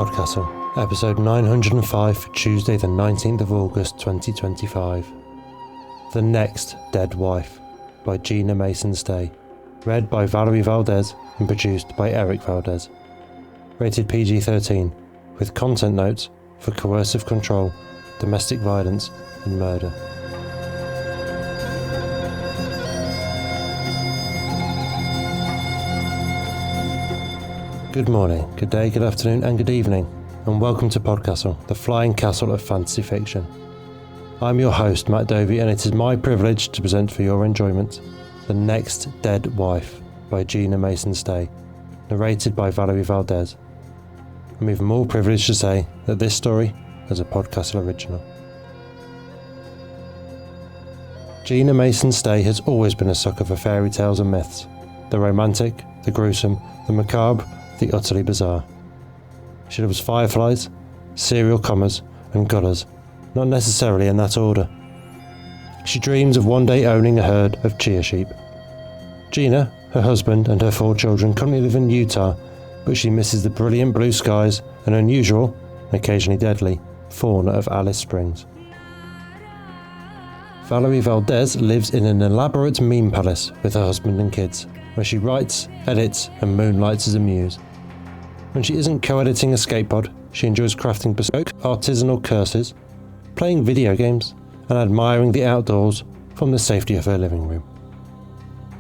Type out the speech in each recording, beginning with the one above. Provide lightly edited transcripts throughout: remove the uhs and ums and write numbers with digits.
PodCastle, episode 905 for Tuesday the 19th of August 2025. The Next Dead Wife by Gina Mason-Stay, read by Valerie Valdes and produced by Eric Valdes. Rated PG-13, with content notes for coercive control, domestic violence and murder. Good morning, good day, good afternoon and good evening, and welcome to PodCastle, the flying castle of fantasy fiction. I'm your host, Matt Dovey, and it is my privilege to present for your enjoyment The Next Dead Wife by Gina Mason-Stay, narrated by Valerie Valdes. I'm even more privileged to say that this story is a PodCastle original. Gina Mason-Stay has always been a sucker for fairy tales and myths, the romantic, the gruesome, the macabre, the utterly bizarre. She loves fireflies, serial comers and gullers, not necessarily in that order. She dreams of one day owning a herd of chia sheep. Gina, her husband and her 4 children currently live in Utah, but she misses the brilliant blue skies and unusual, and occasionally deadly, fauna of Alice Springs. Valerie Valdes lives in an elaborate meme palace with her husband and kids, where she writes, edits and moonlights as a muse. When she isn't co-editing Escape Pod, she enjoys crafting bespoke artisanal curses, playing video games and admiring the outdoors from the safety of her living room.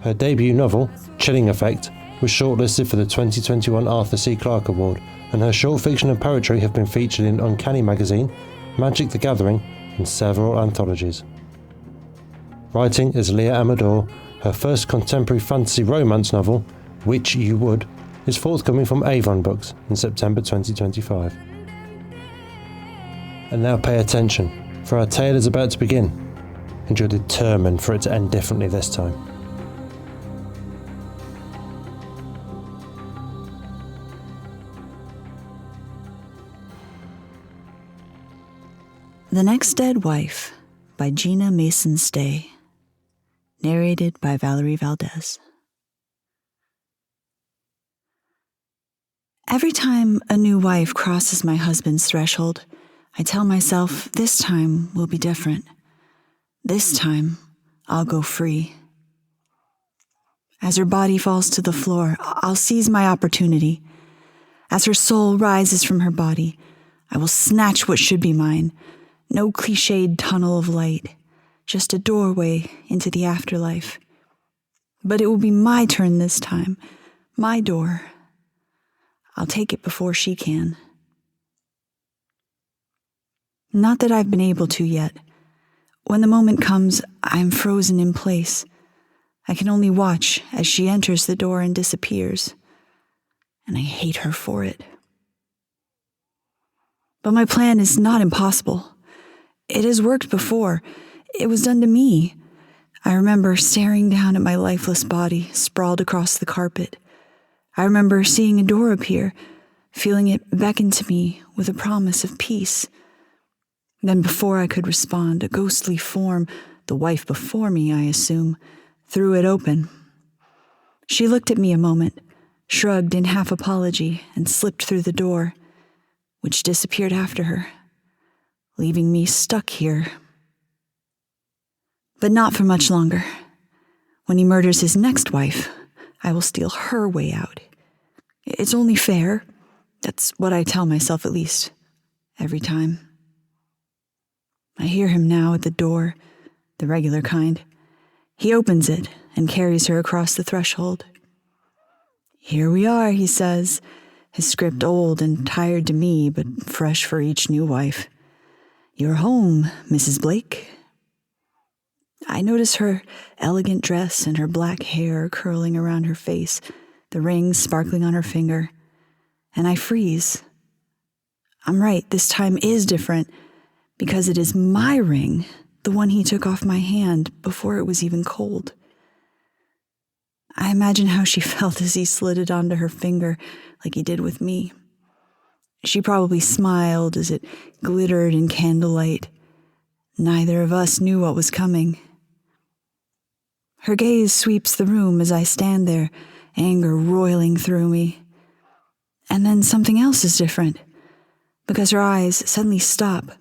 Her debut novel, Chilling Effect, was shortlisted for the 2021 Arthur C. Clarke Award, and her short fiction and poetry have been featured in Uncanny Magazine, Magic the Gathering and several anthologies. Writing as Leah Amador, her first contemporary fantasy romance novel, Which You Would, is forthcoming from Avon Books in September 2025. And now pay attention, for our tale is about to begin, and you're determined for it to end differently this time. The Next Dead Wife by Gina Mason-Stay, narrated by Valerie Valdes. Every time a new wife crosses my husband's threshold, I tell myself this time will be different. This time, I'll go free. As her body falls to the floor, I'll seize my opportunity. As her soul rises from her body, I will snatch what should be mine. No cliched tunnel of light, just a doorway into the afterlife. But it will be my turn this time, my door. I'll take it before she can. Not that I've been able to yet. When the moment comes, I'm frozen in place. I can only watch as she enters the door and disappears. And I hate her for it. But my plan is not impossible. It has worked before. It was done to me. I remember staring down at my lifeless body sprawled across the carpet. I remember seeing a door appear, feeling it beckon to me with a promise of peace. Then before I could respond, a ghostly form, the wife before me, I assume, threw it open. She looked at me a moment, shrugged in half apology, and slipped through the door, which disappeared after her, leaving me stuck here. But not for much longer. When he murders his next wife, I will steal her way out. It's only fair. That's what I tell myself, at least, every time. I hear him now at the door, the regular kind. He opens it and carries her across the threshold. "Here we are," he says, his script old and tired to me, but fresh for each new wife. "You're home, Mrs. Blake." I notice her elegant dress and her black hair curling around her face, the ring sparkling on her finger, and I freeze. I'm right, this time is different, because it is my ring, the one he took off my hand before it was even cold. I imagine how she felt as he slid it onto her finger like he did with me. She probably smiled as it glittered in candlelight. Neither of us knew what was coming. Her gaze sweeps the room as I stand there, anger roiling through me. And then something else is different. because her eyes suddenly stop,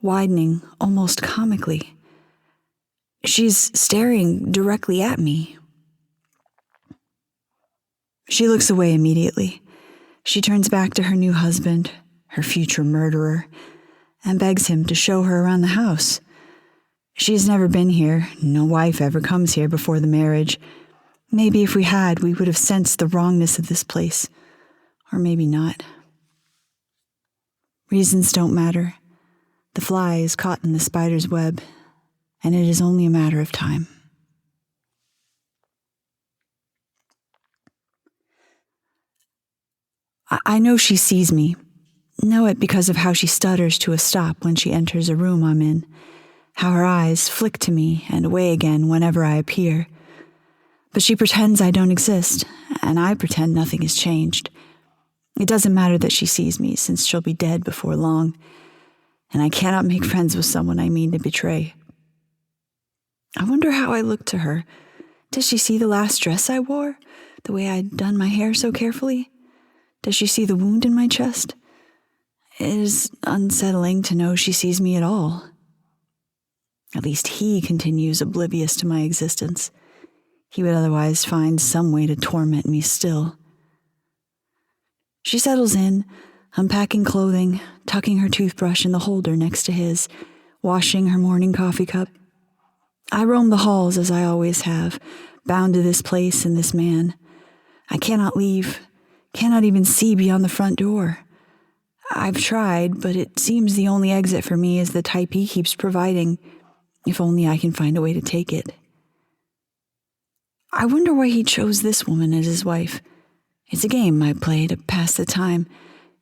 widening almost comically. She's staring directly at me. She looks away immediately. She turns back to her new husband, her future murderer, and begs him to show her around the house. She's never been here. No wife ever comes here before the marriage. Maybe if we had, we would have sensed the wrongness of this place. Or maybe not. Reasons don't matter. The fly is caught in the spider's web, and it is only a matter of time. I know she sees me. Know it because of how she stutters to a stop when she enters a room I'm in. How her eyes flick to me and away again whenever I appear. But she pretends I don't exist, and I pretend nothing has changed. It doesn't matter that she sees me, since she'll be dead before long, and I cannot make friends with someone I mean to betray. I wonder how I look to her. Does she see the last dress I wore? The way I'd done my hair so carefully? Does she see the wound in my chest? It is unsettling to know she sees me at all. At least he continues oblivious to my existence. He would otherwise find some way to torment me still. She settles in, unpacking clothing, tucking her toothbrush in the holder next to his, washing her morning coffee cup. I roam the halls as I always have, bound to this place and this man. I cannot leave, cannot even see beyond the front door. I've tried, but it seems the only exit for me is the type he keeps providing, if only I can find a way to take it. I wonder why he chose this woman as his wife. It's a game I play to pass the time,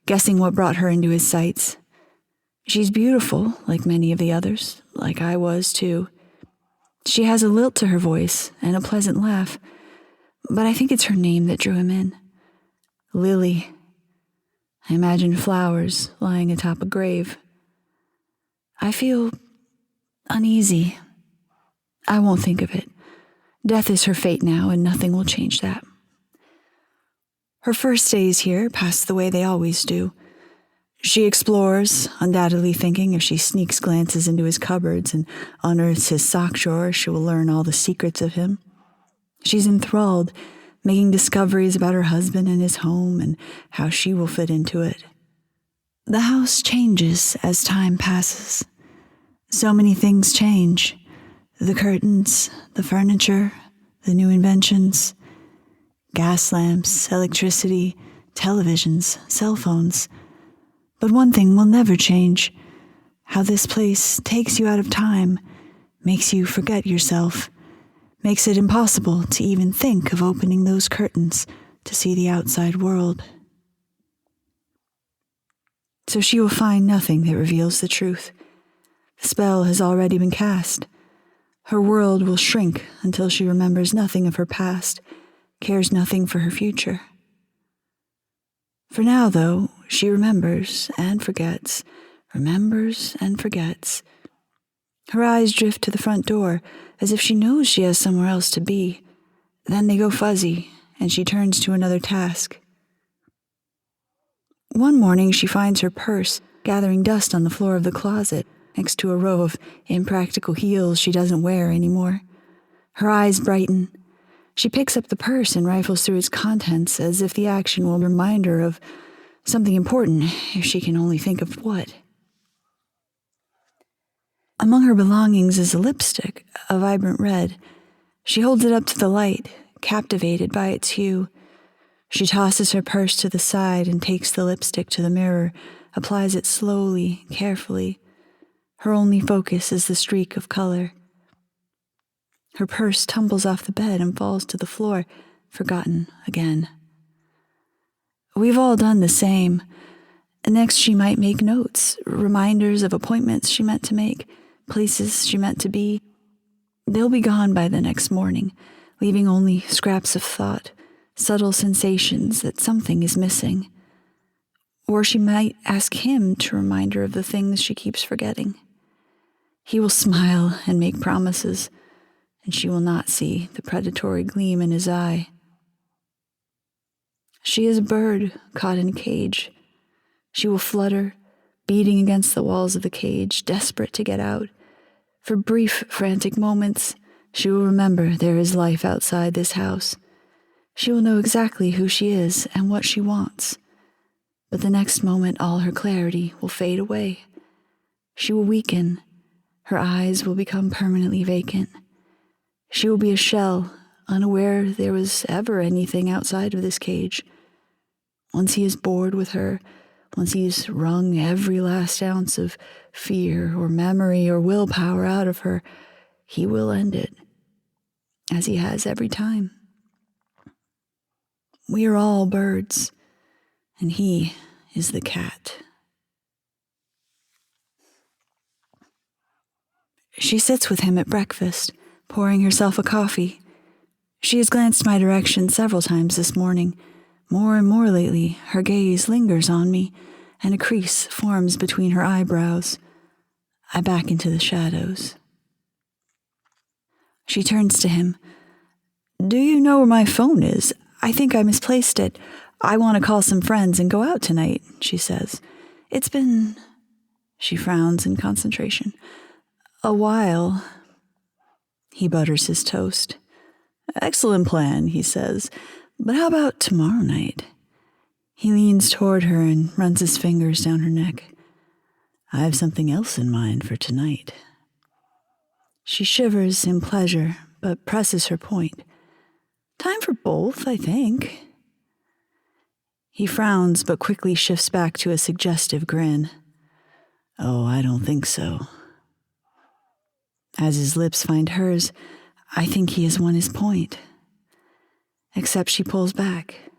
guessing what brought her into his sights. She's beautiful, like many of the others, like I was too. She has a lilt to her voice and a pleasant laugh, but I think it's her name that drew him in. Lily. I imagine flowers lying atop a grave. I feel uneasy. I won't think of it. Death is her fate now, and nothing will change that. Her first days here pass the way they always do. She explores, undoubtedly thinking if she sneaks glances into his cupboards and unearths his sock drawer, she will learn all the secrets of him. She's enthralled, making discoveries about her husband and his home and how she will fit into it. The house changes as time passes. So many things change. The curtains, the furniture, the new inventions, gas lamps, electricity, televisions, cell phones. But one thing will never change: how this place takes you out of time, makes you forget yourself, makes it impossible to even think of opening those curtains to see the outside world. So she will find nothing that reveals the truth. The spell has already been cast. Her world will shrink until she remembers nothing of her past, cares nothing for her future. For now, though, she remembers and forgets, remembers and forgets. Her eyes drift to the front door, as if she knows she has somewhere else to be. Then they go fuzzy, and she turns to another task. One morning she finds her purse gathering dust on the floor of the closet, next to a row of impractical heels she doesn't wear anymore. Her eyes brighten. She picks up the purse and rifles through its contents as if the action will remind her of something important, if she can only think of what. Among her belongings is a lipstick, a vibrant red. She holds it up to the light, captivated by its hue. She tosses her purse to the side and takes the lipstick to the mirror, applies it slowly, carefully. Her only focus is the streak of color. Her purse tumbles off the bed and falls to the floor, forgotten again. We've all done the same. Next, she might make notes, reminders of appointments she meant to make, places she meant to be. They'll be gone by the next morning, leaving only scraps of thought, subtle sensations that something is missing. Or she might ask him to remind her of the things she keeps forgetting. He will smile and make promises, and she will not see the predatory gleam in his eye. She is a bird caught in a cage. She will flutter, beating against the walls of the cage, desperate to get out. For brief, frantic moments, she will remember there is life outside this house. She will know exactly who she is and what she wants. But the next moment, all her clarity will fade away. She will weaken. Her eyes will become permanently vacant. She will be a shell, unaware there was ever anything outside of this cage. Once he is bored with her, once he's wrung every last ounce of fear or memory or willpower out of her, he will end it, as he has every time. We are all birds, and he is the cat. She sits with him at breakfast, pouring herself a coffee. She has glanced my direction several times this morning. More and more lately, her gaze lingers on me, and a crease forms between her eyebrows. I back into the shadows. She turns to him. "Do you know where my phone is? I think I misplaced it. I want to call some friends and go out tonight," she says. "It's been..." She frowns in concentration. "A while." He butters his toast. "Excellent plan," he says. "But how about tomorrow night?" He leans toward her and runs his fingers down her neck. "I have something else in mind for tonight." She shivers in pleasure, but presses her point. "Time for both, I think." He frowns, but quickly shifts back to a suggestive grin. "Oh, I don't think so." As his lips find hers, I think he has won his point. Except she pulls back.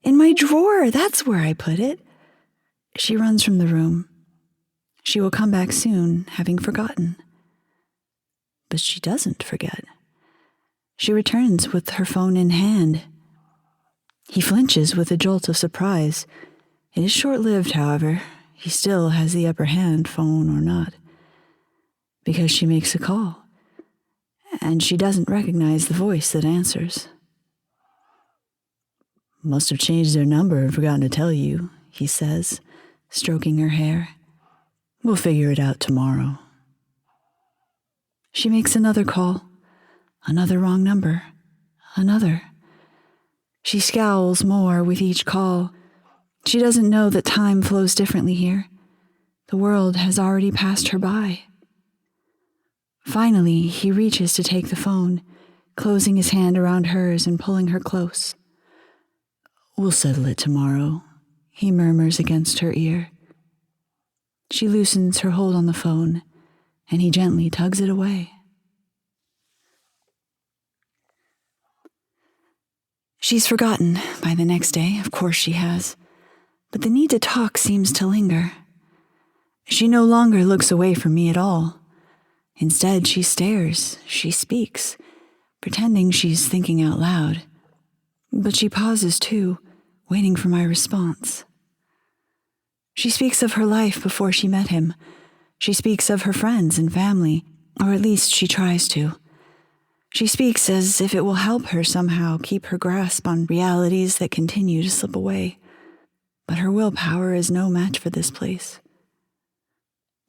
"In my drawer, that's where I put it." She runs from the room. She will come back soon, having forgotten. But she doesn't forget. She returns with her phone in hand. He flinches with a jolt of surprise. It is short-lived, however. He still has the upper hand, phone or not. Because she makes a call, and she doesn't recognize the voice that answers. "Must have changed their number and forgotten to tell you," he says, stroking her hair. "We'll figure it out tomorrow." She makes another call. Another wrong number. Another. She scowls more with each call. She doesn't know that time flows differently here. The world has already passed her by. Finally, he reaches to take the phone, closing his hand around hers and pulling her close. "We'll settle it tomorrow," he murmurs against her ear. She loosens her hold on the phone, and he gently tugs it away. She's forgotten by the next day, of course she has, but the need to talk seems to linger. She no longer looks away from me at all. Instead, she stares, she speaks, pretending she's thinking out loud. But she pauses too, waiting for my response. She speaks of her life before she met him. She speaks of her friends and family, or at least she tries to. She speaks as if it will help her somehow keep her grasp on realities that continue to slip away. But her willpower is no match for this place.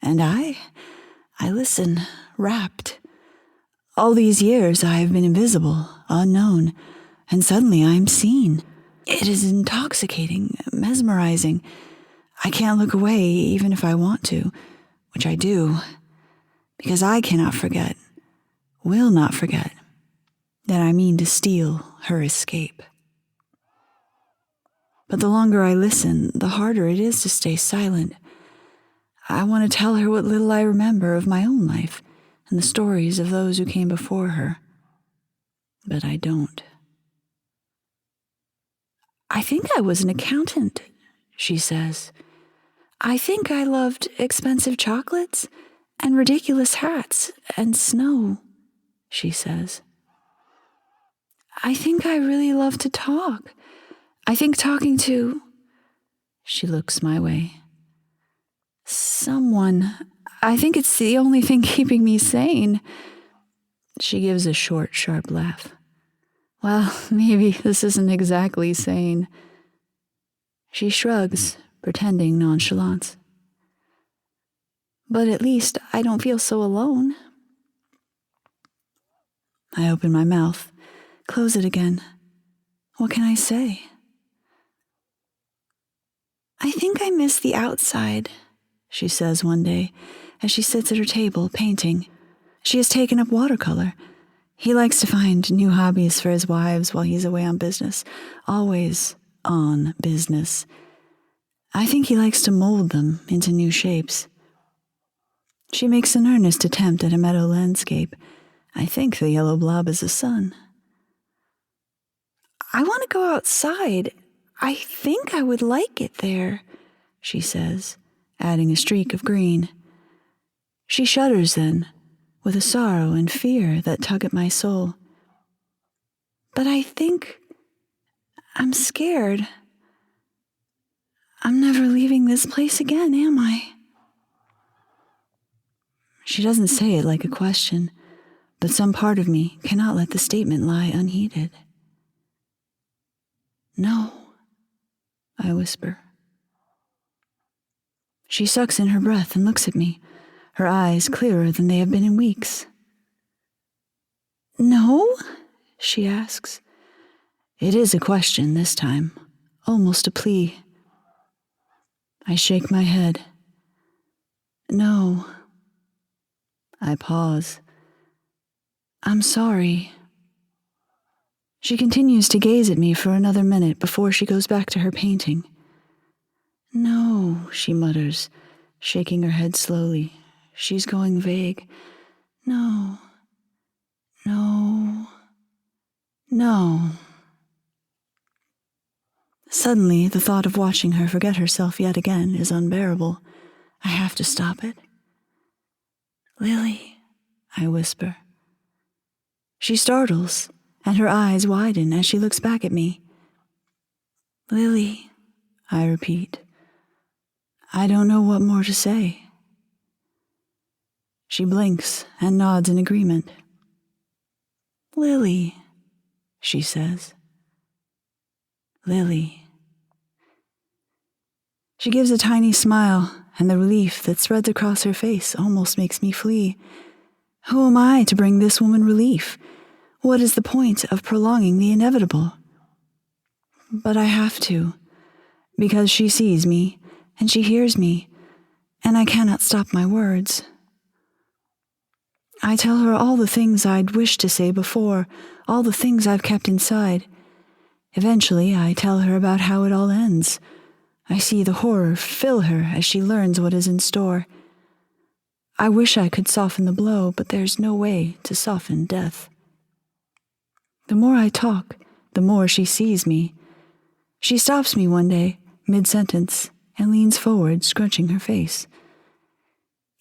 And I listen, rapt. All these years I have been invisible, unknown, and suddenly I am seen. It is intoxicating, mesmerizing. I can't look away even if I want to, which I do, because I cannot forget, will not forget, that I mean to steal her escape. But the longer I listen, the harder it is to stay silent. I want to tell her what little I remember of my own life and the stories of those who came before her. But I don't. "I think I was an accountant," she says. "I think I loved expensive chocolates and ridiculous hats and snow," she says. "I think I really love to talk. I think talking to..." She looks my way. "Someone. I think it's the only thing keeping me sane." She gives a short, sharp laugh. "Well, maybe this isn't exactly sane." She shrugs, pretending nonchalance. But at least I don't feel so alone. I open my mouth, close it again. What can I say? I think I miss the outside, she says one day, as she sits at her table painting. She has taken up watercolor. He likes to find new hobbies for his wives while he's away on business, always on business. I think he likes to mold them into new shapes. She makes an earnest attempt at a meadow landscape. I think the yellow blob is a sun. I want to go outside. I think I would like it there, she says, adding a streak of green. She shudders then, with a sorrow and fear that tug at my soul. But I think I'm scared. I'm never leaving this place again, am I? She doesn't say it like a question, but some part of me cannot let the statement lie unheeded. No, I whisper. She sucks in her breath and looks at me, her eyes clearer than they have been in weeks. No? She asks. It is a question this time, almost a plea. I shake my head. No. I pause. I'm sorry. She continues to gaze at me for another minute before she goes back to her painting. No, she mutters, shaking her head slowly. She's going vague. No. No. No. Suddenly, the thought of watching her forget herself yet again is unbearable. I have to stop it. Lily, I whisper. She startles, and her eyes widen as she looks back at me. Lily, I repeat. I don't know what more to say. She blinks and nods in agreement. Lily, she says. Lily. She gives a tiny smile, and the relief that spreads across her face almost makes me flee. Who am I to bring this woman relief? What is the point of prolonging the inevitable? But I have to, because she sees me, and she hears me, and I cannot stop my words. I tell her all the things I'd wished to say before, all the things I've kept inside. Eventually, I tell her about how it all ends. I see the horror fill her as she learns what is in store. I wish I could soften the blow, but there's no way to soften death. The more I talk, the more she sees me. She stops me one day, mid-sentence, and leans forward, scrunching her face.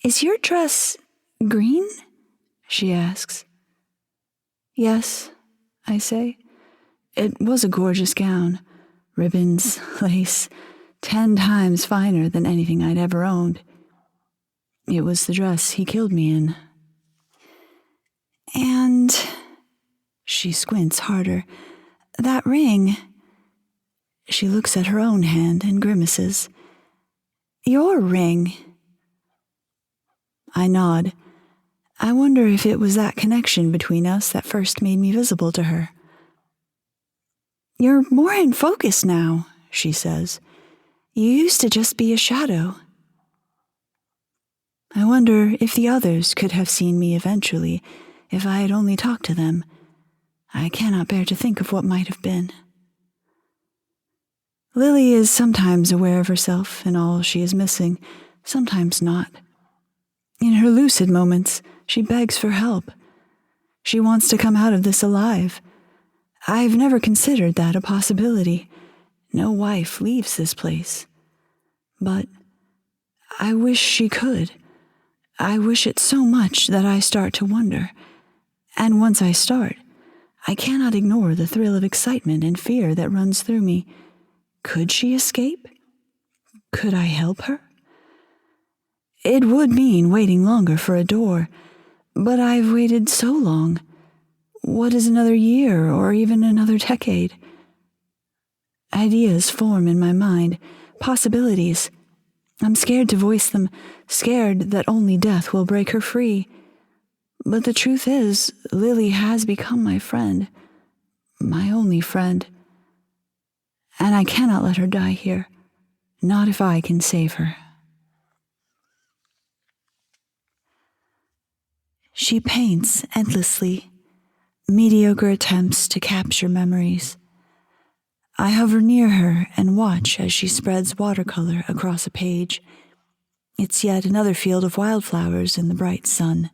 Is your dress green? She asks. Yes, I say. It was a gorgeous gown. Ribbons, lace, 10 times finer than anything I'd ever owned. It was the dress he killed me in. And she squints harder. That ring. She looks at her own hand and grimaces. Your ring. I nod. I wonder if it was that connection between us that first made me visible to her. You're more in focus now, she says. You used to just be a shadow. I wonder if the others could have seen me eventually, if I had only talked to them. I cannot bear to think of what might have been. Lily is sometimes aware of herself and all she is missing, sometimes not. In her lucid moments, she begs for help. She wants to come out of this alive. I've never considered that a possibility. No wife leaves this place. But I wish she could. I wish it so much that I start to wonder. And once I start, I cannot ignore the thrill of excitement and fear that runs through me. Could she escape? Could I help her? It would mean waiting longer for a door, but I've waited so long. What is another year or even another decade? Ideas form in my mind, possibilities. I'm scared to voice them, scared that only death will break her free. But the truth is, Lily has become my friend, my only friend. And I cannot let her die here, not if I can save her. She paints endlessly, mediocre attempts to capture memories. I hover near her and watch as she spreads watercolor across a page. It's yet another field of wildflowers in the bright sun.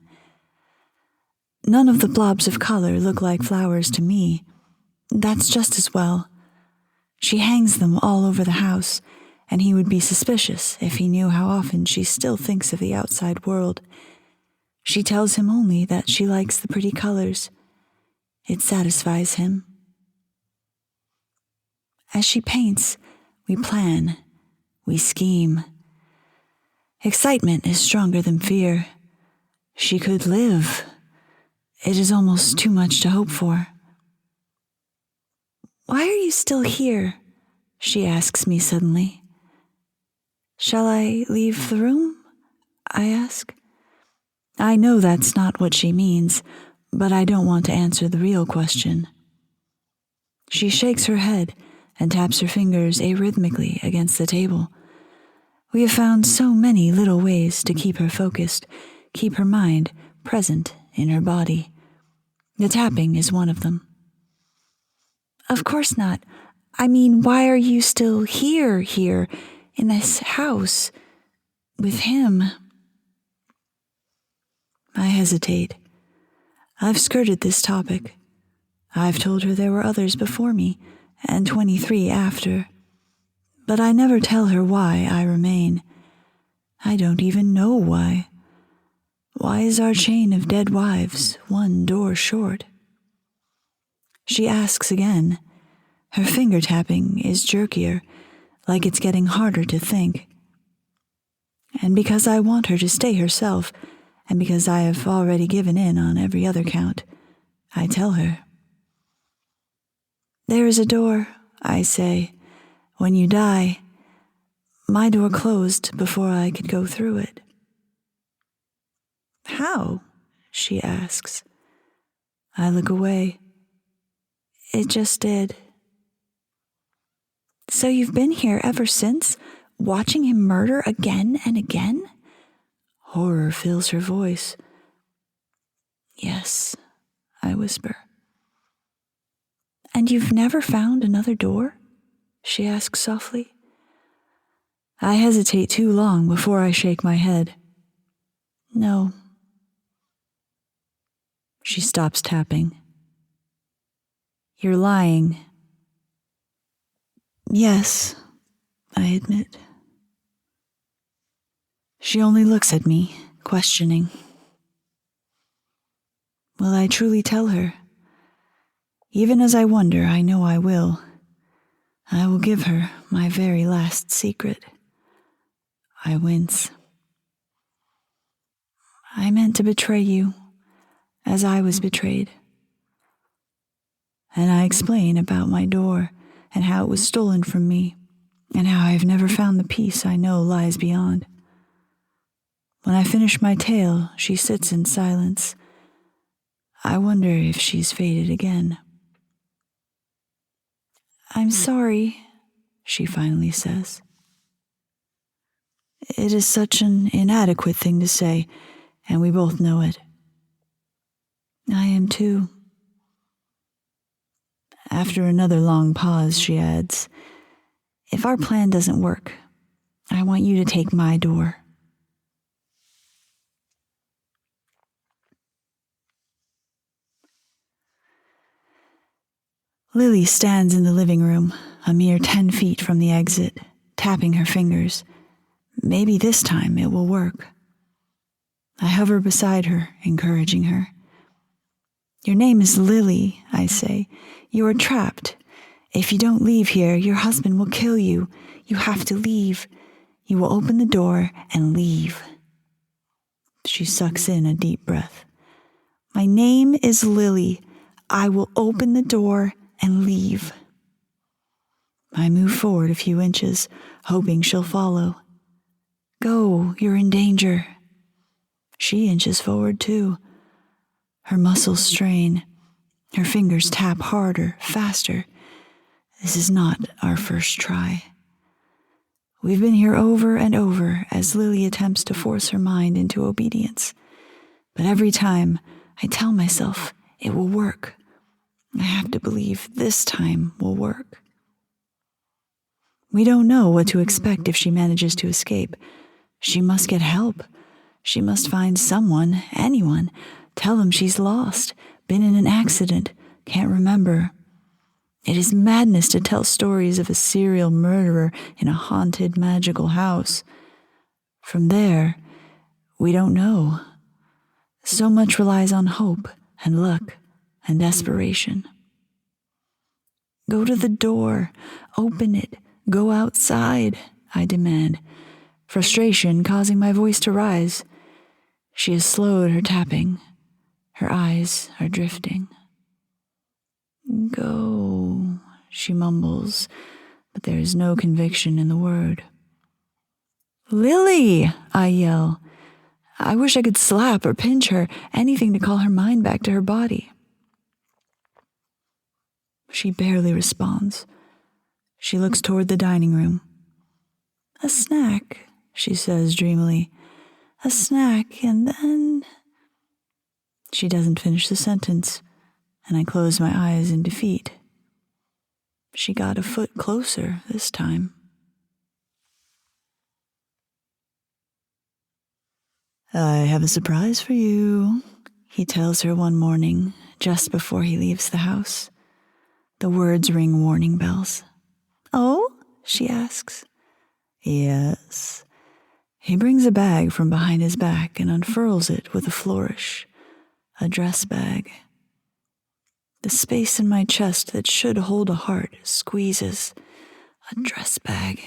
None of the blobs of color look like flowers to me. That's just as well. She hangs them all over the house, and he would be suspicious if he knew how often she still thinks of the outside world. She tells him only that she likes the pretty colors. It satisfies him. As she paints, we plan, we scheme. Excitement is stronger than fear. She could live. It is almost too much to hope for. "Why are you still here?" she asks me suddenly. "Shall I leave the room?" I ask. I know that's not what she means, but I don't want to answer the real question. She shakes her head and taps her fingers arrhythmically against the table. We have found so many little ways to keep her focused, keep her mind present in her body. The tapping is one of them. "Of course not. I mean, why are you still here, in this house, with him?" I hesitate. I've skirted this topic. I've told her there were others before me, and 23 after. But I never tell her why I remain. I don't even know why. Why is our chain of dead wives one door short? She asks again. Her finger tapping is jerkier, like it's getting harder to think. And because I want her to stay herself, and because I have already given in on every other count, I tell her. "There is a door," I say. "When you die, my door closed before I could go through it." "How?" she asks. I look away. "It just did." "So you've been here ever since, watching him murder again and again?" Horror fills her voice. "Yes," I whisper. "And you've never found another door?" she asks softly. I hesitate too long before I shake my head. "No." She stops tapping. "You're lying." "Yes," I admit. She only looks at me, questioning. Will I truly tell her? Even as I wonder, I know I will. I will give her my very last secret. I wince. "I meant to betray you, as I was betrayed." And I explain about my door, and how it was stolen from me, and how I have never found the peace I know lies beyond. When I finish my tale, she sits in silence. I wonder if she's faded again. "I'm sorry," she finally says. It is such an inadequate thing to say, and we both know it. I am too. After another long pause, she adds, "If our plan doesn't work, I want you to take my door." Lily stands in the living room, a mere 10 feet from the exit, tapping her fingers. Maybe this time it will work. I hover beside her, encouraging her. "Your name is Lily," I say. "You are trapped. If you don't leave here, your husband will kill you. You have to leave. You will open the door and leave." She sucks in a deep breath. "My name is Lily. I will open the door and leave." I move forward a few inches, hoping she'll follow. Go, you're in danger. She inches forward too. Her muscles strain. Her fingers tap harder, faster. This is not our first try. We've been here over and over as Lily attempts to force her mind into obedience. But every time I tell myself it will work. I have to believe this time will work. We don't know what to expect if she manages to escape. She must get help. She must find someone, anyone. Tell them she's lost, been in an accident, can't remember. It is madness to tell stories of a serial murderer in a haunted, magical house. From there, we don't know. So much relies on hope and luck and desperation. Go to the door, open it, go outside, I demand, frustration causing my voice to rise. She has slowed her tapping. Her eyes are drifting. Go, she mumbles, but there is no conviction in the word. Lily, I yell. I wish I could slap or pinch her, anything to call her mind back to her body. She barely responds. She looks toward the dining room. A snack, she says dreamily. A snack, and then... She doesn't finish the sentence, and I close my eyes in defeat. She got a foot closer this time. I have a surprise for you, he tells her one morning, just before he leaves the house. The words ring warning bells. Oh? She asks. Yes. He brings a bag from behind his back and unfurls it with a flourish. A dress bag. The space in my chest that should hold a heart squeezes. A dress bag.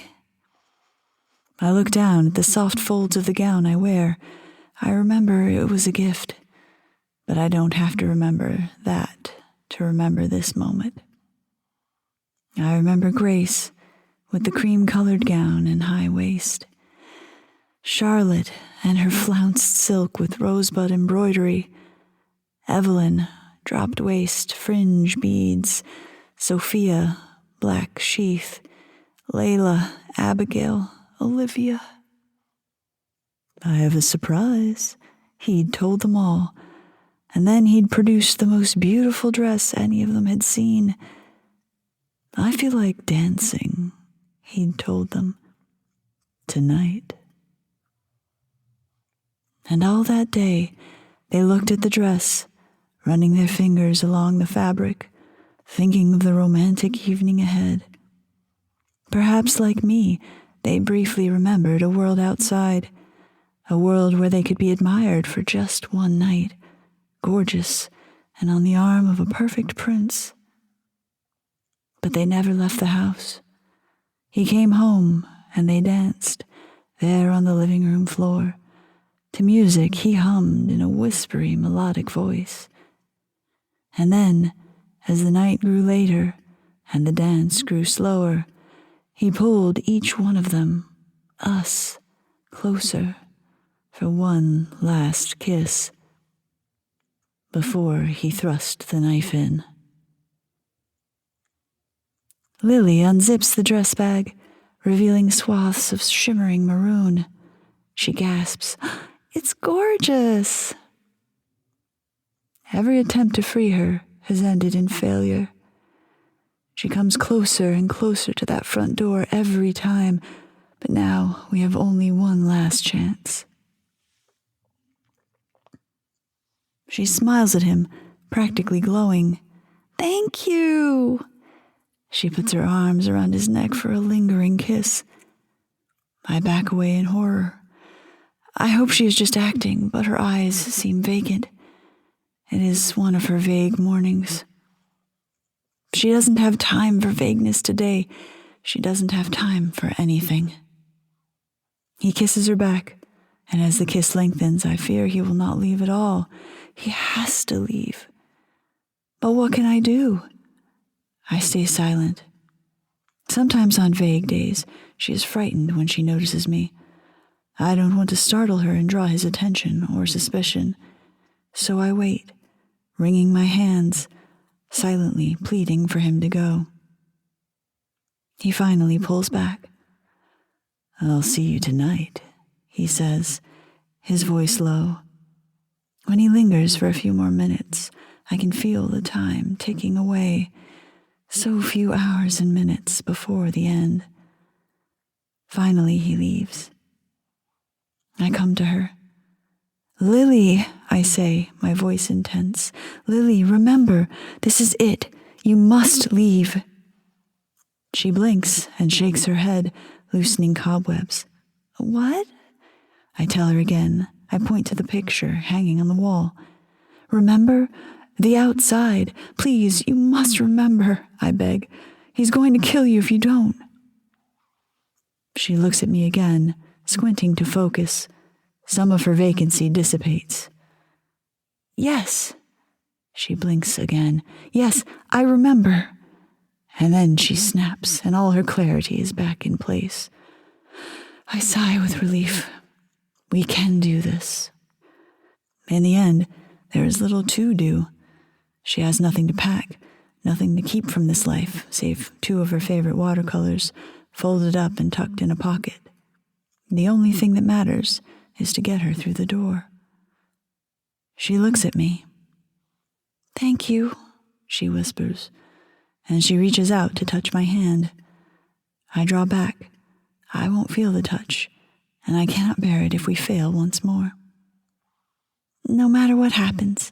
I look down at the soft folds of the gown I wear. I remember it was a gift, but I don't have to remember that to remember this moment. I remember Grace with the cream-colored gown and high waist. Charlotte and her flounced silk with rosebud embroidery. Evelyn, dropped waist, fringe beads. Sophia, black sheath. Layla, Abigail, Olivia. I have a surprise, he'd told them all, and then he'd produced the most beautiful dress any of them had seen. I feel like dancing, he'd told them, tonight. And all that day, they looked at the dress, running their fingers along the fabric, thinking of the romantic evening ahead. Perhaps like me, they briefly remembered a world outside, a world where they could be admired for just one night, gorgeous and on the arm of a perfect prince. But they never left the house. He came home and they danced, there on the living room floor. To music he hummed in a whispery, melodic voice. And then, as the night grew later and the dance grew slower, he pulled each one of them, us, closer for one last kiss before he thrust the knife in. Lily unzips the dress bag, revealing swaths of shimmering maroon. She gasps, "It's gorgeous!" Every attempt to free her has ended in failure. She comes closer and closer to that front door every time, but now we have only one last chance. She smiles at him, practically glowing. "Thank you!" She puts her arms around his neck for a lingering kiss. I back away in horror. I hope she is just acting, but her eyes seem vacant. It is one of her vague mornings. She doesn't have time for vagueness today. She doesn't have time for anything. He kisses her back, and as the kiss lengthens, I fear he will not leave at all. He has to leave. But what can I do? I stay silent. Sometimes on vague days, she is frightened when she notices me. I don't want to startle her and draw his attention or suspicion, so I wait, wringing my hands, silently pleading for him to go. He finally pulls back. "I'll see you tonight," he says, his voice low. When he lingers for a few more minutes, I can feel the time ticking away, so few hours and minutes before the end. Finally, he leaves. I come to her. "Lily," I say, my voice intense. "Lily, remember, this is it. You must leave." She blinks and shakes her head, loosening cobwebs. "What?" I tell her again. I point to the picture hanging on the wall. "Remember? The outside. Please, you must remember," I beg. "He's going to kill you if you don't." She looks at me again, squinting to focus. Some of her vacancy dissipates. "Yes." She blinks again. "Yes, I remember." And then she snaps, and all her clarity is back in place. I sigh with relief. We can do this. In the end, there is little to do. She has nothing to pack, nothing to keep from this life, save 2 of her favorite watercolors, folded up and tucked in a pocket. The only thing that matters is to get her through the door. She looks at me. "Thank you," she whispers, and she reaches out to touch my hand. I draw back. I won't feel the touch, and I cannot bear it if we fail once more. "No matter what happens,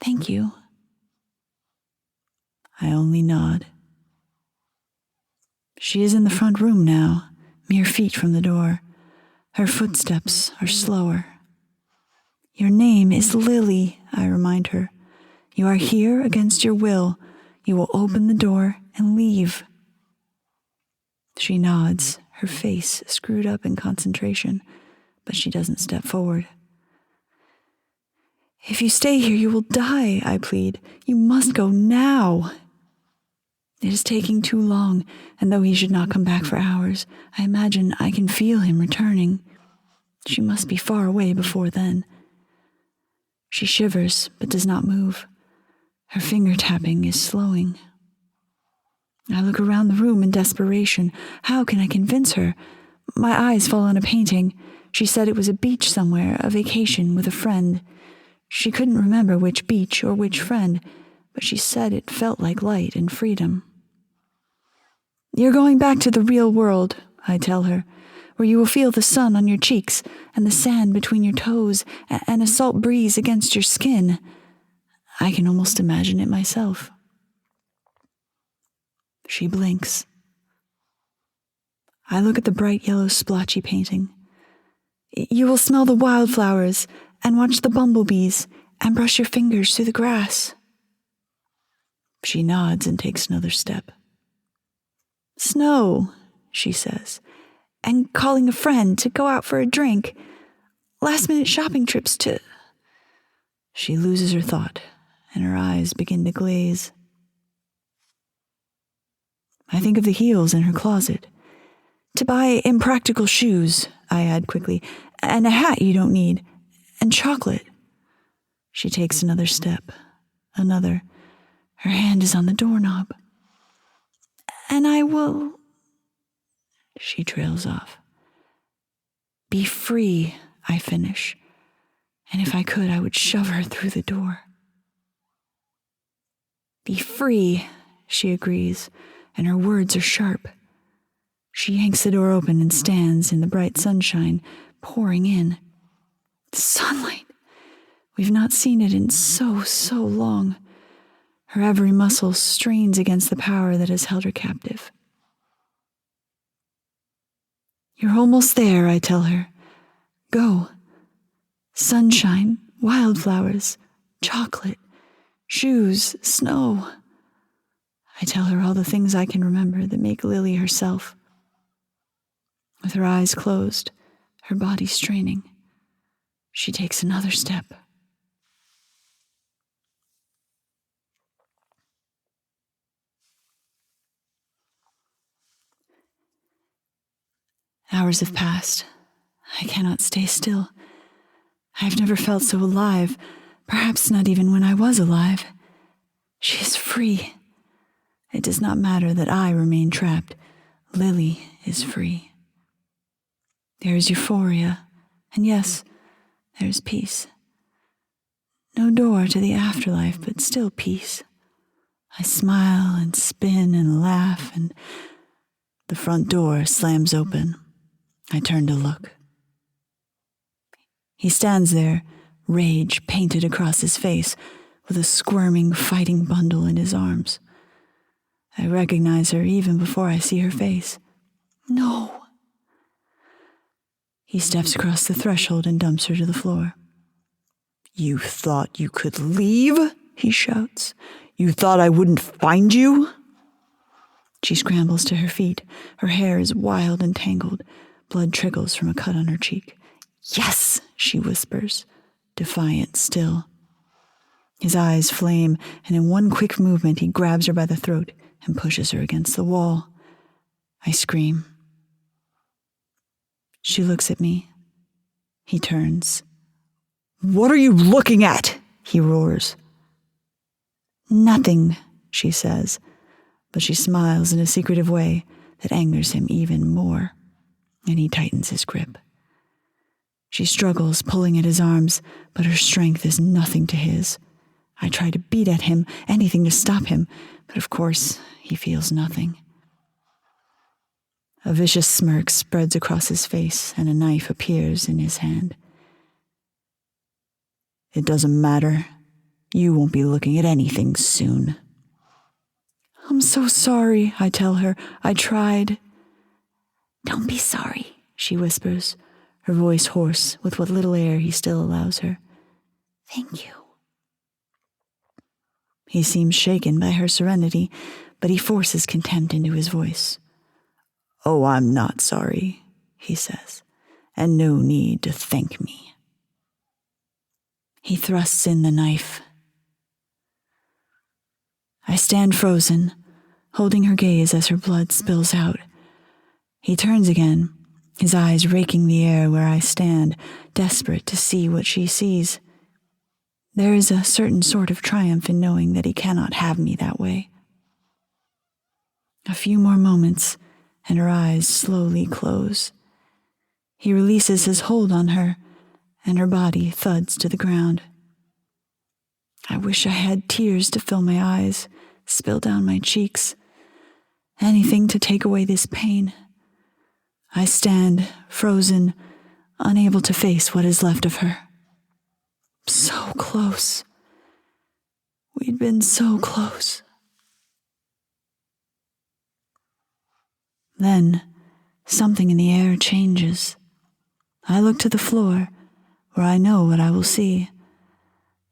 thank you." I only nod. She is in the front room now, mere feet from the door. Her footsteps are slower. "Your name is Lily," I remind her. "You are here against your will. You will open the door and leave." She nods, her face screwed up in concentration, but she doesn't step forward. "If you stay here, you will die," I plead. "You must go now." It is taking too long, and though he should not come back for hours, I imagine I can feel him returning. She must be far away before then. She shivers, but does not move. Her finger tapping is slowing. I look around the room in desperation. How can I convince her? My eyes fall on a painting. She said it was a beach somewhere, a vacation with a friend. She couldn't remember which beach or which friend, but she said it felt like light and freedom. "You're going back to the real world," I tell her, "where you will feel the sun on your cheeks and the sand between your toes and a salt breeze against your skin." I can almost imagine it myself. She blinks. I look at the bright yellow splotchy painting. "You will smell the wildflowers and watch the bumblebees and brush your fingers through the grass." She nods and takes another step. "Snow," she says, "and calling a friend to go out for a drink. Last-minute shopping trips to—" She loses her thought, and her eyes begin to glaze. I think of the heels in her closet. "To buy impractical shoes," I add quickly, "and a hat you don't need, and chocolate." She takes another step, another. Her hand is on the doorknob. "And I will—" She trails off. "Be free," I finish, and if I could, I would shove her through the door. "Be free," she agrees, and her words are sharp. She yanks the door open and stands in the bright sunshine, pouring in. Sunlight! We've not seen it in so long. Her every muscle strains against the power that has held her captive. "You're almost there," I tell her. "Go. Sunshine, wildflowers, chocolate, shoes, snow." I tell her all the things I can remember that make Lily herself. With her eyes closed, her body straining, she takes another step. Hours have passed. I cannot stay still. I have never felt so alive, perhaps not even when I was alive. She is free. It does not matter that I remain trapped. Lily is free. There is euphoria, and yes, there is peace. No door to the afterlife, but still peace. I smile and spin and laugh, and the front door slams open. I turn to look. He stands there, rage painted across his face, with a squirming, fighting bundle in his arms. I recognize her even before I see her face. No. He steps across the threshold and dumps her to the floor. You thought you could leave? He shouts. You thought I wouldn't find you? She scrambles to her feet. Her hair is wild and tangled. Blood trickles from a cut on her cheek. Yes, she whispers, defiant still. His eyes flame, and in one quick movement he grabs her by the throat and pushes her against the wall. I scream. She looks at me. He turns. What are you looking at? He roars. Nothing, she says, but she smiles in a secretive way that angers him even more, and he tightens his grip. She struggles, pulling at his arms, but her strength is nothing to his. I try to beat at him, anything to stop him, but of course he feels nothing. A vicious smirk spreads across his face, and a knife appears in his hand. It doesn't matter. You won't be looking at anything soon. I'm so sorry, I tell her. I tried. Don't be sorry, she whispers, her voice hoarse with what little air he still allows her. Thank you. He seems shaken by her serenity, but he forces contempt into his voice. Oh, I'm not sorry, he says, and no need to thank me. He thrusts in the knife. I stand frozen, holding her gaze as her blood spills out. He turns again, his eyes raking the air where I stand, desperate to see what she sees. There is a certain sort of triumph in knowing that he cannot have me that way. A few more moments, and her eyes slowly close. He releases his hold on her, and her body thuds to the ground. I wish I had tears to fill my eyes, spill down my cheeks, anything to take away this pain. I stand, frozen, unable to face what is left of her. So close. We'd been so close. Then, something in the air changes. I look to the floor, where I know what I will see.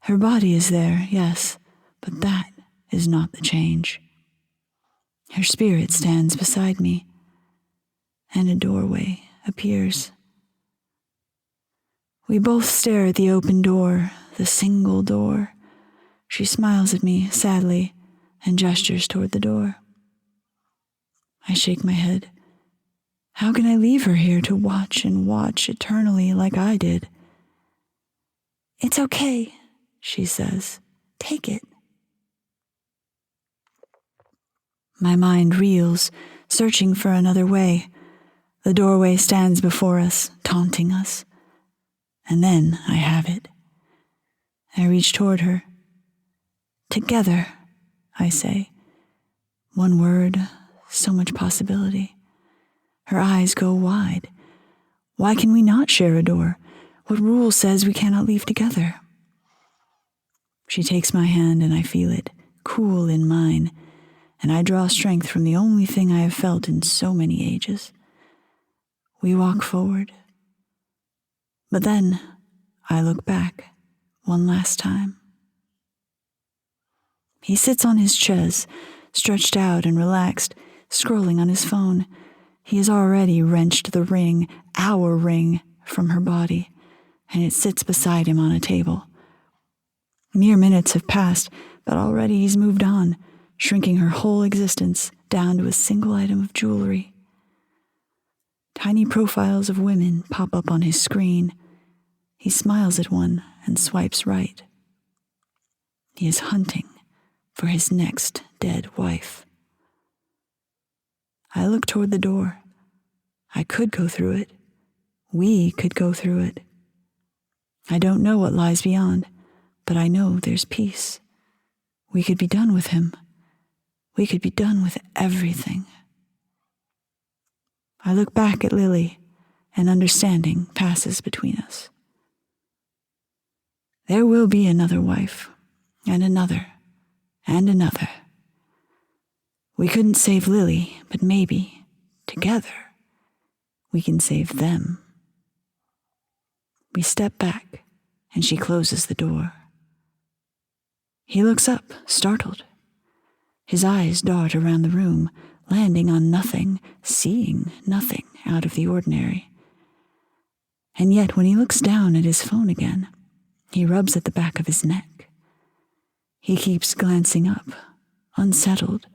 Her body is there, yes, but that is not the change. Her spirit stands beside me, and a doorway appears. We both stare at the open door, the single door. She smiles at me sadly and gestures toward the door. I shake my head. How can I leave her here to watch and watch eternally like I did? It's okay, she says. Take it. My mind reels, searching for another way. The doorway stands before us, taunting us. And then I have it. I reach toward her. Together, I say. One word, so much possibility. Her eyes go wide. Why can we not share a door? What rule says we cannot leave together? She takes my hand and I feel it, cool in mine, and I draw strength from the only thing I have felt in so many ages. We walk forward. But then I look back one last time. He sits on his chaise, stretched out and relaxed, scrolling on his phone. He has already wrenched the ring, our ring, from her body, and it sits beside him on a table. Mere minutes have passed, but already he's moved on, shrinking her whole existence down to a single item of jewelry. Tiny profiles of women pop up on his screen. He smiles at one and swipes right. He is hunting for his next dead wife. I look toward the door. I could go through it. We could go through it. I don't know what lies beyond, but I know there's peace. We could be done with him. We could be done with everything. I look back at Lily, and understanding passes between us. There will be another wife, and another, and another. We couldn't save Lily, but maybe, together, we can save them. We step back, and she closes the door. He looks up, startled. His eyes dart around the room, landing on nothing, seeing nothing out of the ordinary. And yet when he looks down at his phone again, he rubs at the back of his neck. He keeps glancing up, unsettled,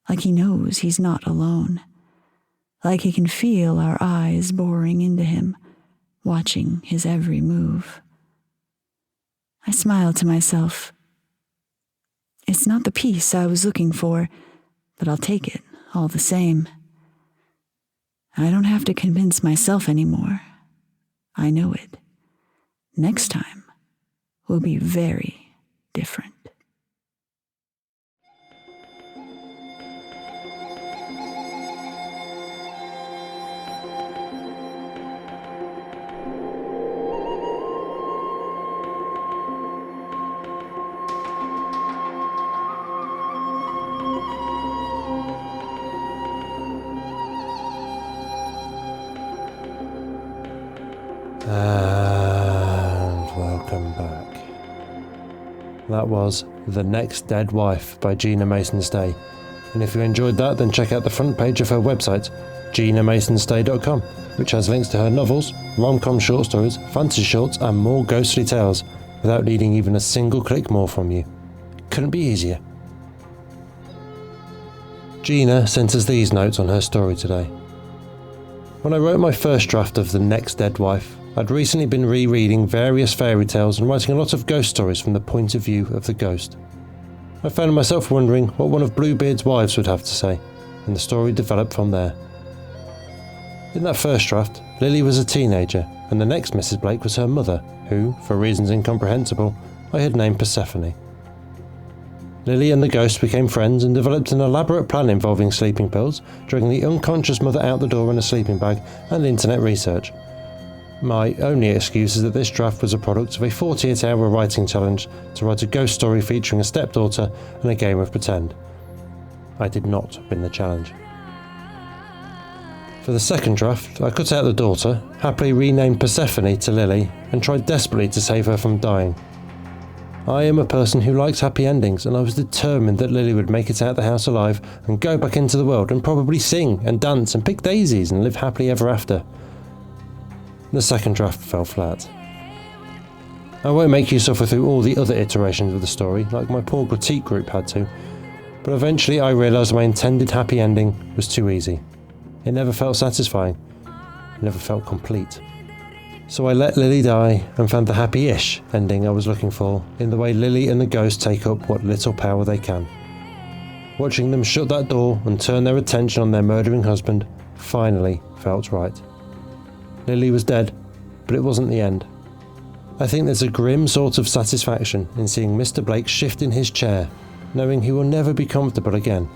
like he knows he's not alone, like he can feel our eyes boring into him, watching his every move. I smile to myself. It's not the peace I was looking for, but I'll take it all the same. I don't have to convince myself anymore. I know it. Next time will be very different. And welcome back. That was The Next Dead Wife by Gina Masonstay. And if you enjoyed that, then check out the front page of her website, ginamasonstay.com, which has links to her novels, rom-com short stories, fantasy shorts, and more ghostly tales, without needing even a single click more from you. Couldn't be easier. Gina sent us these notes on her story today. When I wrote my first draft of The Next Dead Wife, I'd recently been rereading various fairy tales and writing a lot of ghost stories from the point of view of the ghost. I found myself wondering what one of Bluebeard's wives would have to say, and the story developed from there. In that first draft, Lily was a teenager, and the next Mrs. Blake was her mother, who, for reasons incomprehensible, I had named Persephone. Lily and the ghost became friends and developed an elaborate plan involving sleeping pills, dragging the unconscious mother out the door in a sleeping bag, and internet research. My only excuse is that this draft was a product of a 48-hour writing challenge to write a ghost story featuring a stepdaughter and a game of pretend. I did not win the challenge. For the second draft, I cut out the daughter, happily renamed Persephone to Lily, and tried desperately to save her from dying. I am a person who likes happy endings, and I was determined that Lily would make it out the house alive and go back into the world and probably sing and dance and pick daisies and live happily ever after. The second draft fell flat. I won't make you suffer through all the other iterations of the story, like my poor critique group had to, but eventually I realised my intended happy ending was too easy. It never felt satisfying. It never felt complete. So I let Lily die and found the happy-ish ending I was looking for in the way Lily and the ghost take up what little power they can. Watching them shut that door and turn their attention on their murdering husband finally felt right. Lily was dead, but it wasn't the end. I think there's a grim sort of satisfaction in seeing Mr. Blake shift in his chair, knowing he will never be comfortable again.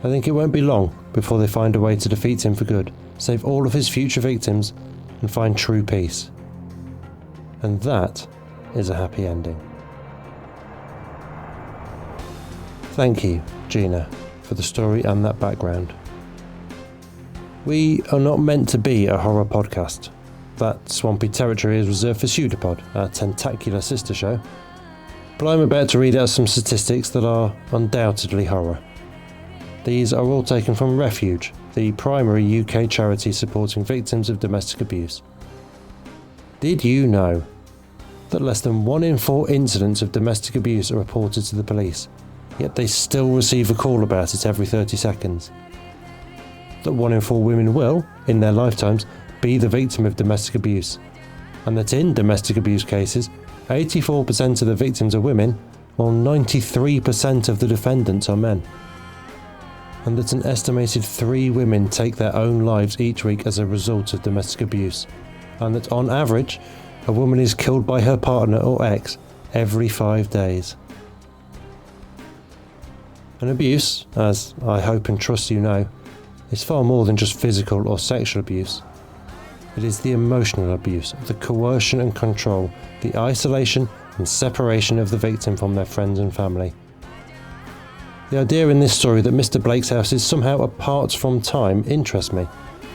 I think it won't be long before they find a way to defeat him for good, save all of his future victims, and find true peace. And that is a happy ending. Thank you, Gina, for the story and that background. We are not meant to be a horror podcast. That swampy territory is reserved for Pseudopod, our tentacular sister show. But I'm about to read out some statistics that are undoubtedly horror. These are all taken from Refuge, the primary UK charity supporting victims of domestic abuse. Did you know that less than 1 in 4 incidents of domestic abuse are reported to the police, yet they still receive a call about it every 30 seconds? that 1 in 4 women will, in their lifetimes, be the victim of domestic abuse, and that in domestic abuse cases, 84% of the victims are women, while 93% of the defendants are men, and that an estimated 3 women take their own lives each week as a result of domestic abuse, and that on average, a woman is killed by her partner or ex every 5 days. And abuse, as I hope and trust you know, is far more than just physical or sexual abuse. It is the emotional abuse, the coercion and control, the isolation and separation of the victim from their friends and family. The idea in this story that Mr. Blake's house is somehow apart from time interests me,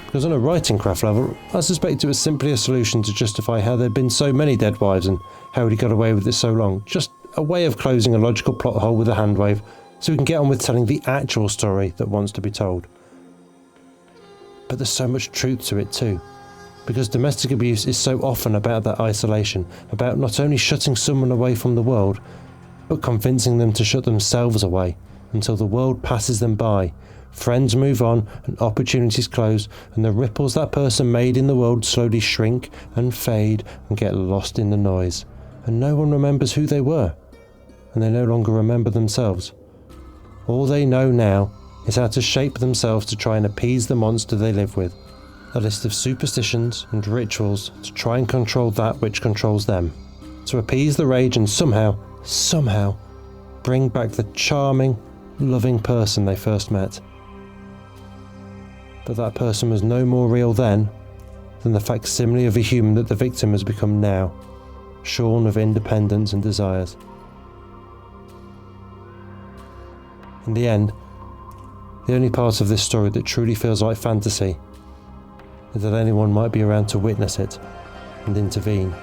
because on a writing craft level, I suspect it was simply a solution to justify how there'd been so many dead wives and how he got away with it so long, just a way of closing a logical plot hole with a hand wave, so we can get on with telling the actual story that wants to be told. But there's so much truth to it too, because domestic abuse is so often about that isolation, about not only shutting someone away from the world, but convincing them to shut themselves away until the world passes them by, friends move on and opportunities close, and the ripples that person made in the world slowly shrink and fade and get lost in the noise, and no one remembers who they were, and they no longer remember themselves. All they know now is how to shape themselves to try and appease the monster they live with. A list of superstitions and rituals to try and control that which controls them. To appease the rage and somehow, bring back the charming, loving person they first met. But that person was no more real then than the facsimile of a human that the victim has become now, shorn of independence and desires. In the end, the only part of this story that truly feels like fantasy is that anyone might be around to witness it and intervene.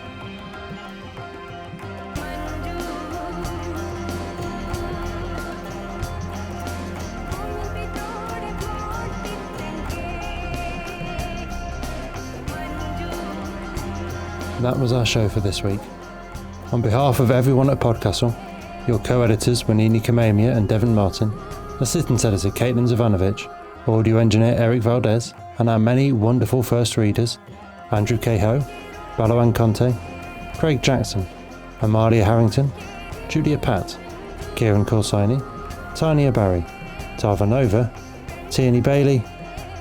That was our show for this week. On behalf of everyone at PodCastle, your co-editors Wanini Kamamia and Devon Martin, assistant editor Caitlin Zavanovich, audio engineer Eric Valdes, and our many wonderful first readers, Andrew Cahoe, Balawan Conte, Craig Jackson, Amalia Harrington, Julia Patt, Kieran Corsini, Tania Barry, Tava Nova, Tierney Bailey,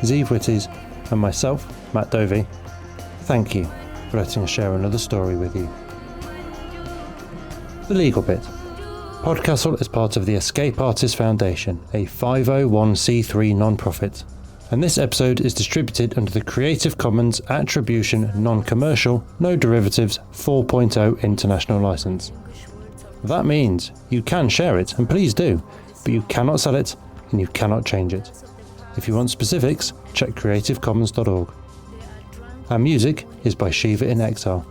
Zeev Witties, and myself, Matt Dovey. Thank you for letting us share another story with you. The legal bit. PodCastle is part of the Escape Artists Foundation, a 501c3 non-profit, and this episode is distributed under the Creative Commons Attribution Non-Commercial No Derivatives 4.0 International License. That means you can share it, and please do, but you cannot sell it and you cannot change it. If you want specifics, check creativecommons.org. Our music is by Shiva in Exile.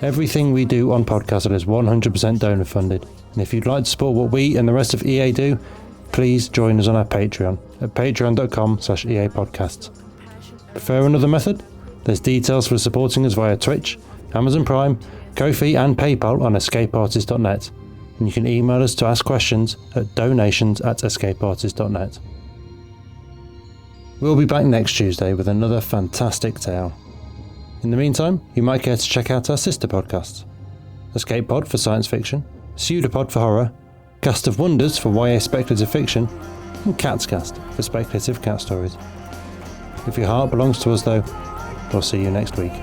Everything we do on PodCastle is 100% donor funded, and if you'd like to support what we and the rest of EA do, please join us on our Patreon at patreon.com/EA Podcasts. Prefer another method? There's details for supporting us via Twitch, Amazon Prime, Ko-fi and PayPal on escapeartist.net, and you can email us to ask questions at donations@escapeartist.net. We'll be back next Tuesday with another fantastic tale. In the meantime, you might care to check out our sister podcasts: Escape Pod for science fiction, Pseudopod for horror, Cast of Wonders for YA speculative fiction, and Catscast for speculative cat stories. If your heart belongs to us though, we'll see you next week.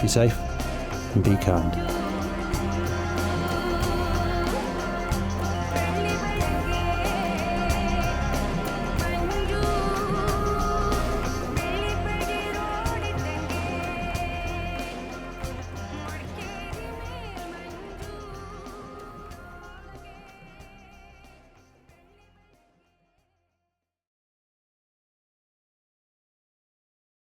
Be safe and be kind.